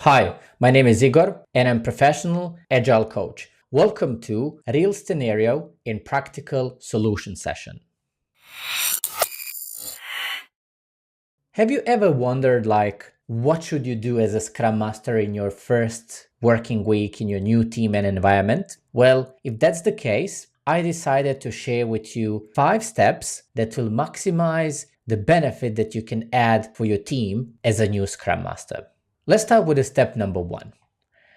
Hi, my name is Igor and I'm professional agile coach. Welcome to Real Scenario in Practical Solution Session. Have you ever wondered what should you do as a Scrum Master in your first working week in your new team and environment? Well, if that's the case, I decided to share with you 5 steps that will maximize the benefit that you can add for your team as a new Scrum Master. Let's start with step number 1.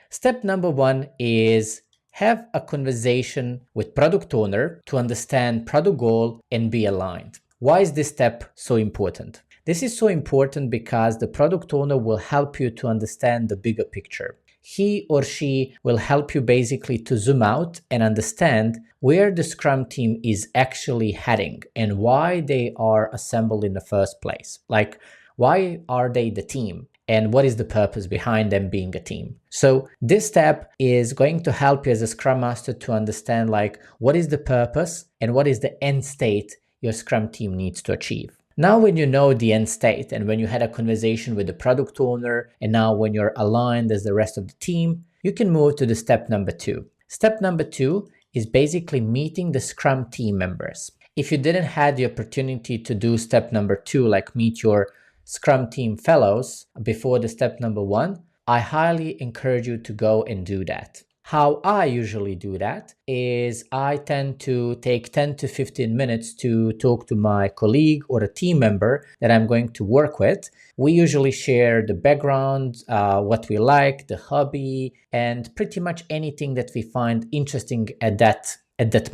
Step number 1 is have a conversation with product owner to understand product goal and be aligned. Why is this step so important? This is so important because the product owner will help you to understand the bigger picture. He or she will help you basically to zoom out and understand where the Scrum team is actually heading and why they are assembled in the first place. Like, why are they the team? And what is the purpose behind them being a team? So this step is going to help you as a Scrum Master to understand what is the purpose and what is the end state your Scrum team needs to achieve. Now, when you know the end state and when you had a conversation with the product owner, and now when you're aligned as the rest of the team, you can move to the step number 2. Step number 2 is basically meeting the Scrum team members. If you didn't have the opportunity to do step number 2, like meet your Scrum team fellows before the step number 1, I highly encourage you to go and do that. How I usually do that is I tend to take 10 to 15 minutes to talk to my colleague or a team member that I'm going to work with. We usually share the background, what we like, the hobby, and pretty much anything that we find interesting at that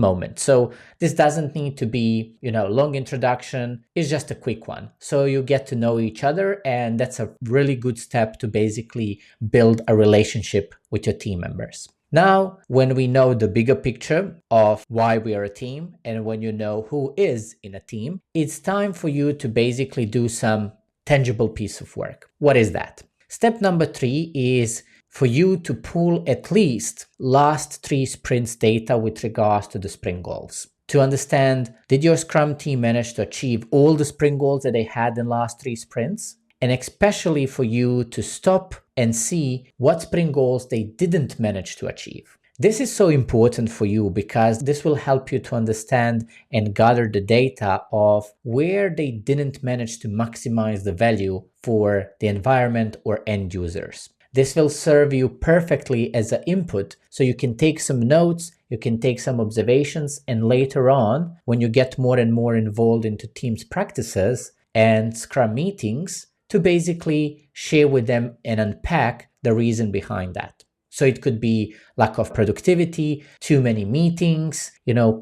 moment. So this doesn't need to be, long introduction. It's just a quick one. So you get to know each other, and that's a really good step to basically build a relationship with your team members. Now, when we know the bigger picture of why we are a team and when you know who is in a team, it's time for you to basically do some tangible piece of work. What is that? Step number 3 is for you to pull at least last 3 sprints data with regards to the sprint goals. To understand, did your Scrum team manage to achieve all the sprint goals that they had in last 3 sprints? And especially for you to stop and see what sprint goals they didn't manage to achieve. This is so important for you because this will help you to understand and gather the data of where they didn't manage to maximize the value for the environment or end users. This will serve you perfectly as an input, so you can take some notes, you can take some observations, and later on, when you get more and more involved into teams practices and Scrum meetings, to basically share with them and unpack the reason behind that. So it could be lack of productivity, too many meetings,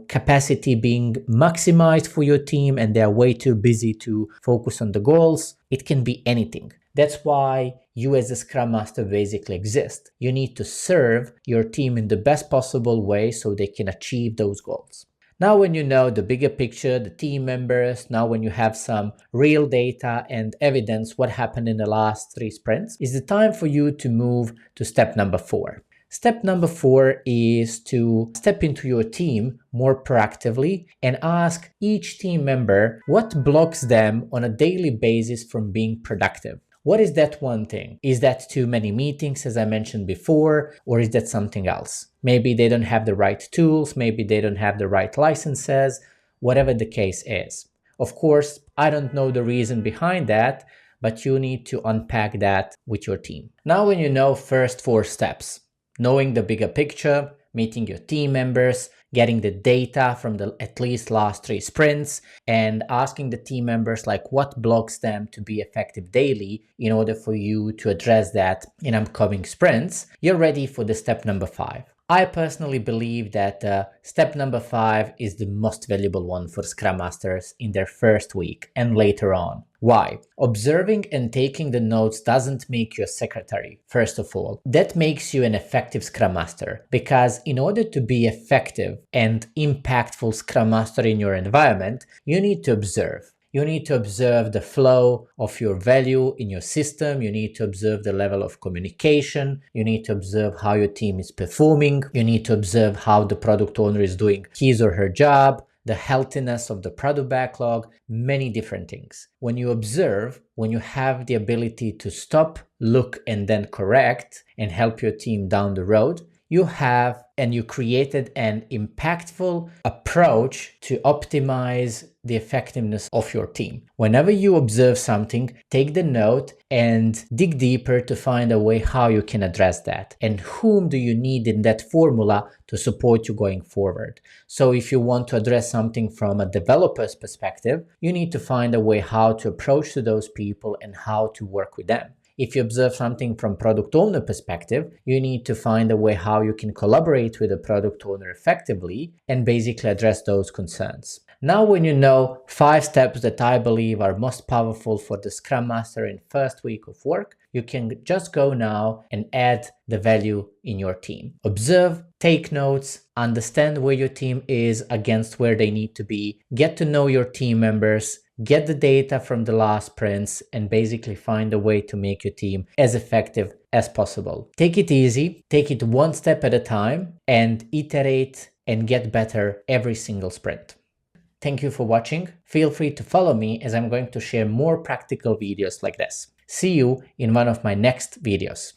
capacity being maximized for your team and they're way too busy to focus on the goals. It can be anything. That's why you as a Scrum Master basically exist. You need to serve your team in the best possible way so they can achieve those goals. Now, when you know the bigger picture, the team members, now when you have some real data and evidence what happened in the last 3 sprints, is the time for you to move to step number 4. Step number 4 is to step into your team more proactively and ask each team member what blocks them on a daily basis from being productive. What is that one thing? Is that too many meetings, as I mentioned before, or is that something else? Maybe they don't have the right tools, maybe they don't have the right licenses, whatever the case is. Of course, I don't know the reason behind that, but you need to unpack that with your team. Now, when you know first 4 steps, knowing the bigger picture, meeting your team members, getting the data from the at least last 3 sprints, and asking the team members what blocks them to be effective daily in order for you to address that in upcoming sprints, you're ready for the step number 5. I personally believe that step number 5 is the most valuable one for Scrum Masters in their first week and later on. Why? Observing and taking the notes doesn't make you a secretary, first of all. That makes you an effective Scrum Master, because in order to be effective and impactful Scrum Master in your environment, you need to observe. You need to observe the flow of your value in your system. You need to observe the level of communication. You need to observe how your team is performing. You need to observe how the product owner is doing his or her job. the healthiness of the product backlog, many different things. When you observe, when you have the ability to stop, look, and then correct and help your team down the road, you have and you created an impactful approach to optimize the effectiveness of your team. Whenever you observe something, take the note and dig deeper to find a way how you can address that and whom do you need in that formula to support you going forward. So if you want to address something from a developer's perspective, you need to find a way how to approach to those people and how to work with them. If you observe something from product owner perspective, you need to find a way how you can collaborate with the product owner effectively and basically address those concerns. Now, when you know 5 steps that I believe are most powerful for the Scrum Master in first week of work, you can just go now and add the value in your team. Observe, take notes, understand where your team is against where they need to be, get to know your team members, get the data from the last sprints, and basically find a way to make your team as effective as possible. Take it easy, take it one step at a time, and iterate and get better every single sprint. Thank you for watching. Feel free to follow me as I'm going to share more practical videos like this. See you in one of my next videos.